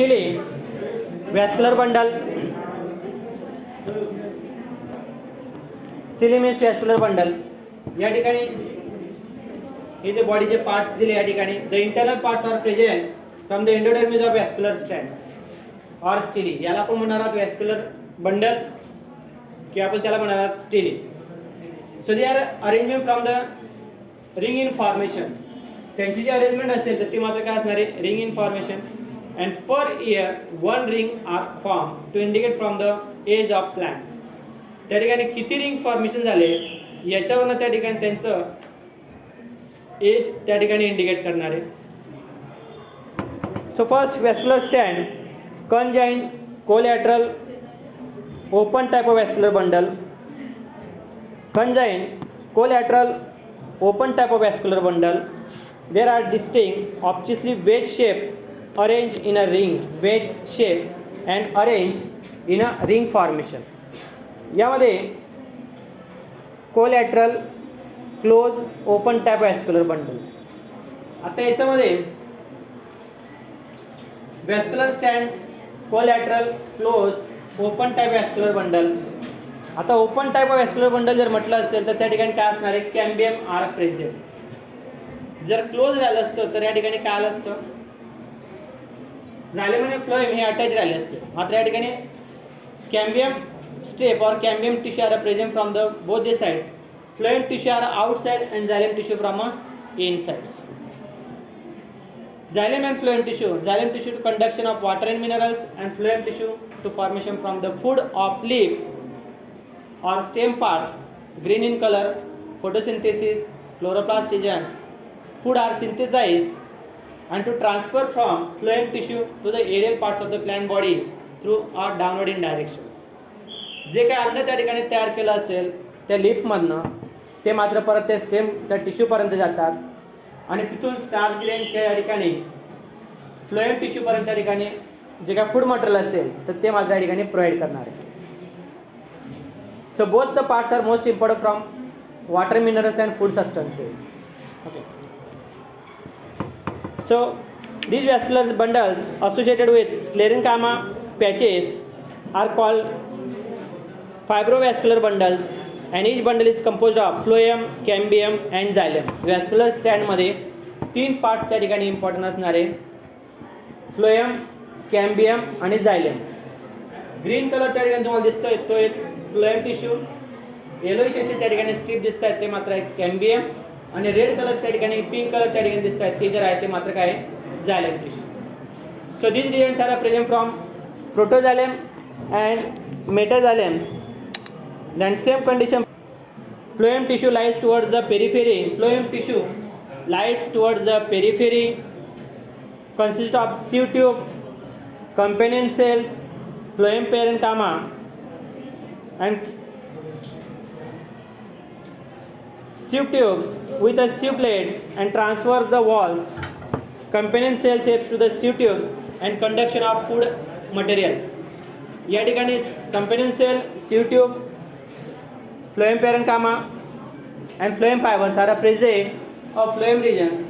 Still vascular bundle. Stele means vascular bundle. या ठिकाणी हे जे बॉडीचे पार्ट्स दिले या ठिकाणी, the internal parts are present from the endodermis of vascular stands or stele. याला आपण म्हणणार आहोत वॅस्क्युलर बंडल किंवा आपण त्याला म्हणणार आहोत still. So they are arrangement from the ring in formation. त्यांची जी अरेंजमेंट असेल तर ती मात्र काय असणार आहे, ring in formation. And per year one ring are form to indicate from the age of plants. त्या ठिकाणी किती रिंग फॉर्मेशन झाले याच्यावरनं त्या ठिकाणी त्यांचं एज त्या ठिकाणी इंडिकेट करणार आहे. So first vascular stand, conjoint, collateral, open type of vascular bundle. Conjoint, collateral, open type of vascular bundle. There are distinct obtusely wedge shape arranged in a ring, wedge shape and arranged in a ring formation. यामध्ये collateral, close, open type vascular bundle. आता याच्यामध्ये vascular stand, collateral, close, open type vascular bundle. आता open type of vascular bundle जर म्हटलं असेल तर त्या ठिकाणी काय असणार आहे, कॅम्बियम आर प्रेझेंट. जर क्लोज राहिलं असतं तर या ठिकाणी काय आलं असतं, झाले म्हणजे फ्लोएम हे अटॅच राहिले असते. मात्र या ठिकाणी कॅम्बियम स्टेप और cambium tissue are present from the both the sides. Phloem tissue are outside and xylem tissue from insides. Xylem and phloem tissue. Xylem tissue to conduction of water and minerals, and phloem tissue to formation from the food of leaf or stem parts, green in color, photosynthesis, chloroplastogen. Food are synthesized and to transfer from phloem tissue to the aerial parts of the plant body through or downward in directions. जे काय अन्न त्या ठिकाणी तयार केलं असेल त्या लीफमधनं ते मात्र परत त्या स्टेम त्या टिश्यूपर्यंत जातात आणि तिथून स्टार्च ग्रेन त्या ठिकाणी फ्लोएम टिश्यूपर्यंत त्या ठिकाणी जे काय फूड मटेरियल असेल तर ते मात्र या ठिकाणी प्रोव्हाइड करणार आहे. So both the parts are most important from water minerals and food substances. Okay. So these vascular bundles associated with sclerenchyma patches are called fibrovascular bundles and each bundle is composed of phloem, cambium and xylem. Vascular stand मध्ये तीन parts त्या ठिकाणी important असणार आहे, phloem, cambium आणि झायलेम. Green colour त्या ठिकाणी तुम्हाला दिसतोय तो एक फ्लोएम टिश्यू, येलोइश असे त्या ठिकाणी स्ट्रीप दिसत आहेत ते मात्र आहे कॅम्बियम, आणि रेड कलर त्या ठिकाणी पिंक कलर त्या ठिकाणी दिसत आहेत ते जर आहे ते मात्र काय आहे, xylem tissue. So these regions are present from protoxylem and metaxylems. Then same condition, phloem tissue lies towards the periphery. Phloem tissue lies towards the periphery, consists of sieve tube, companion cells, phloem parenchyma and sieve tubes with the sieve plates and transfer the walls, companion cell shapes to the sieve tubes and conduction of food materials. या ठिकाणी companion cell, sieve tube, phloem parenchyma and phloem fibers are present of phloem regions.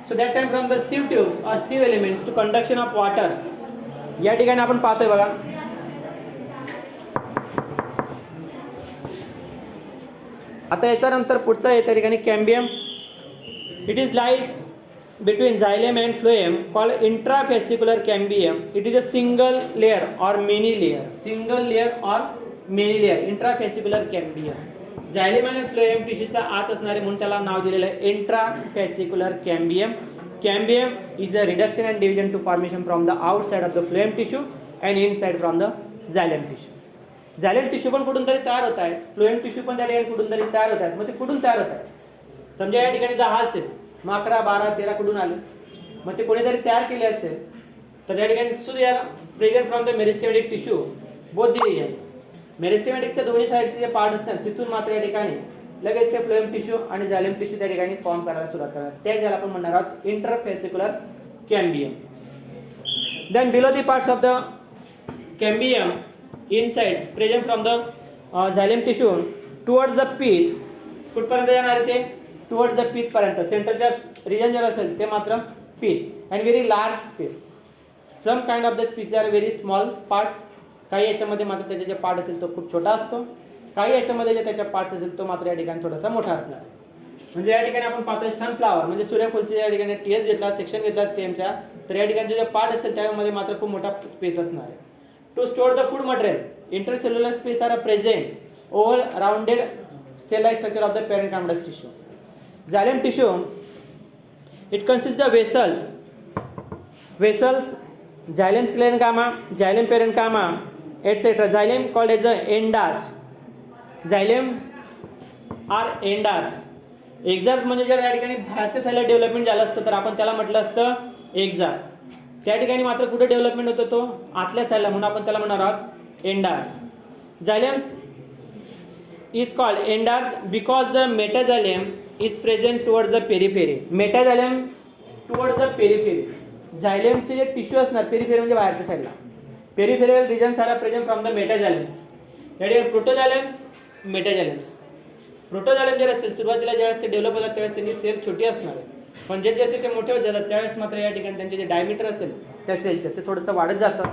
So that time from the sieve tubes or sieve elements to conduction of waters. या ठिकाणी आपण पाहतोय बघा, आता याच्यानंतर पुढचा आहे त्या ठिकाणी cambium. It is lies between xylem and phloem called intrafascicular cambium. It is a single layer or many layer. Single layer or many layer. Intrafascicular cambium. Xylem आणि phloem टिश्यूचा आत असणारे म्हणून त्याला नाव दिलेलं आहे intrafascicular cambium. Cambium is a reduction and division to formation from the outside of the phloem tissue and inside from the xylem tissue. Xylem tissue पण कुठून तरी तयार होत आहेत, phloem tissue पण त्या ठिकाणी कुठून तरी तयार होत आहेत. मग ते कुठून तयार होत आहेत, समजा या ठिकाणी 10 असेल, मग 11, 12, 13 कुठून आले, मग ते कोणीतरी तयार केले असेल तर त्या ठिकाणी सुद्धा present from the meristematic tissue both the regions. मेरिस्टेमॅटिकच्या दोन्ही साईडचे जे पार्ट असतात तिथून मात्र या ठिकाणी लगेच ते फ्लोएम टिश्यू आणि झायलेम टिश्यू त्या ठिकाणी फॉर्म करायला सुरुवात करतात. त्या ज्याला आपण म्हणणार आहोत interfascicular cambium. Then below the parts of the cambium insides present from the xylem tissue towards the pith. कुठपर्यंत येणार आहे ते, टुवर्ड्स द पीथ पर्यंत. सेंटरच्या रिजन जर असेल ते मात्र pith and very large space. Some kind of the species are very small parts, काही याच्यामध्ये मात्र त्याचे जे पार्ट असेल तो खूप छोटा असतो, काही याच्यामध्ये जे त्याच्या पार्ट्स असेल तो मात्र या ठिकाणी थोडासा मोठा असणार. म्हणजे या ठिकाणी आपण पाहतोय सनफ्लावर म्हणजे सूर्यफूलचे या ठिकाणी टीएस घेतला, सेक्शन घेतला स्टेमच्या, तर या ठिकाणी जे पार्ट असेल त्यामध्ये मात्र खूप मोठा स्पेस असणार आहे. To store the food material intercellular space are present over rounded cell like structure of the parenchymatous tissue. Xylem tissue, it consists of vessels, xylem sclerenchyma, xylem parenchyma, etc. Xylem called as a endarch. Xylem are endarch. एक्झार्च म्हणजे जर या ठिकाणी बाहेरच्या साईडला development झालं असतं तर आपण त्याला म्हटलं असतं एक्झार्च. त्या ठिकाणी मात्र कुठे डेव्हलपमेंट होतो तो आतल्या साईडला, म्हणून आपण त्याला म्हणणार आहोत endarch. Xylems is called endarch because the metaxylem is present towards the periphery. Metaxylem towards the periphery. Xylemचे जे टिश्यू असणार पेरिफेरी म्हणजे बाहेरच्या साईडला, peripheral regions are present from the metaxylems. या ठिकाणी प्रोटोझायलेम्स, मेटाझायलेम्स. प्रोटोझायलेम जे असेल सुरुवातीला ज्यावेळेस ते डेव्हलप होतात त्यावेळेस त्यांची सेल छोटी असणार आहे, पण जे जसे ते मोठे होत जातात त्यावेळेस मात्र या ठिकाणी त्यांचे जे डायमीटर असेल त्या सेलचं ते थोडंसं वाढत जातं,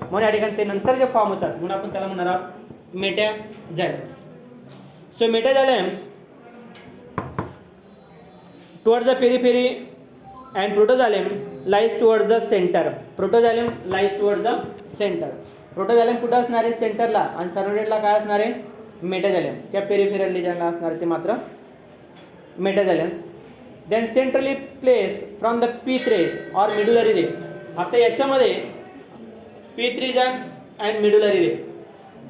म्हणून या ठिकाणी ते नंतर जे फॉर्म होतात म्हणून आपण त्याला म्हणणार आहोत मेटाझायलेम्स. So metaxylems towards the periphery and protoxylem lies towards the center. Protoxylem lies towards the center. Protoxylem कुठं असणार आहे सेंटरला आणि सराउंडेडला काय असणार आहे मेटाझायलेम किंवा पेरिफेरल रिजनला असणार आहे ते मात्र metaxylems. Then centrally place from the pith rays or medullary ray. आता याच्यामध्ये pith region and medullary ray.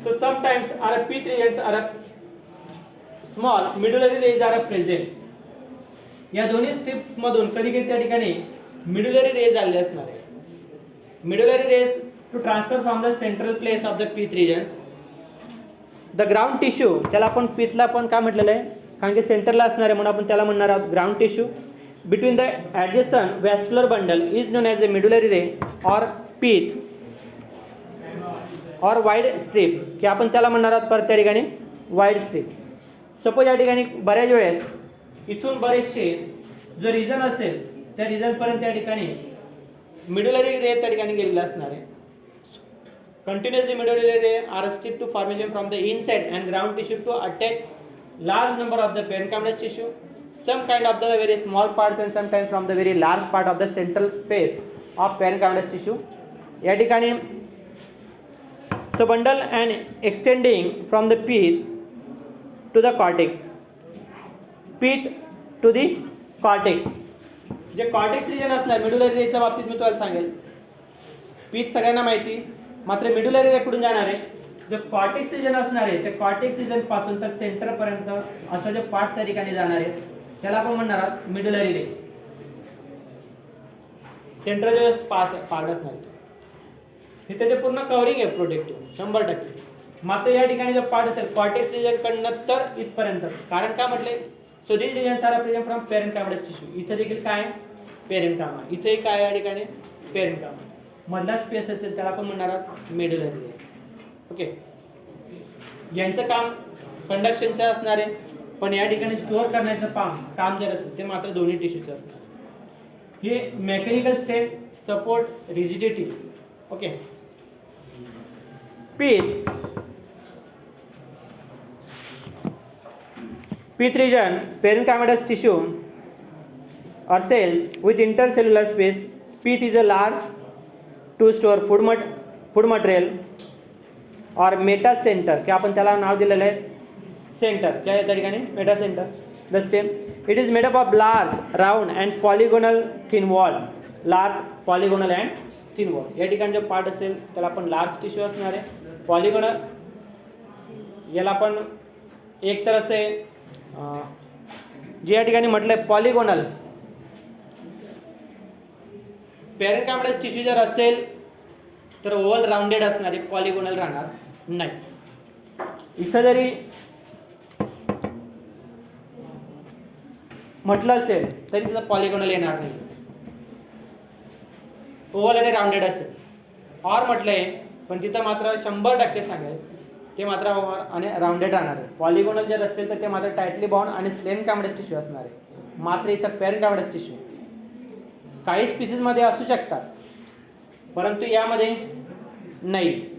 So sometimes are pith regions are small, medullary rays are present. या दोन्ही स्ट्रिप मधून कधी कधी त्या ठिकाणी मिड्युलरी रेज आलेले असणार आहे. Medullary rays to transfer from the central place of the pith regions. The ground tissue, त्याला आपण पीथला पण काय म्हटलेलं आहे कारण की सेंटरला असणार आहे म्हणून आपण त्याला म्हणणार आहोत ground tissue. Between the adjacent vascular bundle is known as a medullary ray or pith or wide strip, की आपण त्याला म्हणणार आहोत परत त्या ठिकाणी वाईड स्ट्रिप. सपोज या ठिकाणी बऱ्याच वेळेस इथून बरेचसे जो रिजन असेल त्या रिजनपर्यंत या ठिकाणी मिड्युलरी रे त्या ठिकाणी गेलेला असणार आहे. Continuously medullary ray are strip to formation from the inside and ground tissue to attack large number of the parenchymous tissue, some kind of the very small parts and sometimes from the very large part of the central space of parenchymous tissue. या ठिकाणी so bundle and extending from the pith to the cortex, pith to the cortex. जे cortex region असणार medullary रेच्या बाबतीत मी तुम्हाला सांगेल. Pith सगळ्यांना माहिती, मात्र मिड्युलरी रे कुठून जाणार आहे जे कॉर्टेक्स रिजन असणार आहे त्या कॉर्टेक्स रिजन पासून तर सेंटर पर्यंत असं जे पार्ट्स त्या ठिकाणी जाणार आहेत त्याला आपण म्हणणार आहोत मिड्युलरी रे. सेंट्रल जे पार्ट असणार हे त्याचे पूर्ण कव्हरिंग आहे प्रोटेक्टिव्ह 100%. मात्र या ठिकाणी जो पार्ट असेल कॉर्टेक्स रिजन कडनं तर इथपर्यंत, कारण काय म्हटले so this regions are present from parenchymous tissue. इथे देखील काय पेरेन्काइमा, इथे काय या ठिकाणी पेरेन्काइमा. मधला स्पेस असेल त्याला आपण म्हणणार आहोत मिड्युलरी रे. ओके, यांचं काम कंडक्शनचं असणार आहे, पण या ठिकाणी स्टोअर करण्याचं काम जर असेल ते मात्र दोन्ही टिश्यूचं असणार. हे mechanical strength, support, rigidity. Okay, pith region, parenchymatous tissue or cells with intercellular space. Pith is a large to store food material or meta center, की आपण त्याला नाव दिलेलं आहे सेंटर. क्या त्या ठिकाणी meta centre. The stem, it is made up of large round and polygonal thin wall. Large polygonal and thin wall. या ठिकाणी जो पार्ट असेल त्याला आपण लार्ज टिश्यू असणार आहे. पॉलिगोनल याला आपण एक तर असे जे या ठिकाणी म्हटलंय पॉलिगोनल पेरेन्काइमस टिश्यू जर असेल तर ओव्हल राउंडेड असणारे, पॉलिगोनल राहणार नाही. इथं जरी म्हटलं असेल तरी तिथं पॉलिगोनल येणार नाही, ओव्हल आणि राउंडेड असेल. ऑर म्हटलंय पण तिथं मात्र 100% सांगेल ते मात्र ओव्हल आणि राउंडेड राहणार आहे. पॉलिगोनल जर असेल तर ते मात्र टाइटली बाउंड आणि स्लेरेन्काइमस टिश्यू असणार आहे. मात्र इथं पेरेन्काइमस टिश्यू काही स्पीसीजमध्ये असू शकतात, परंतु यामध्ये नाही.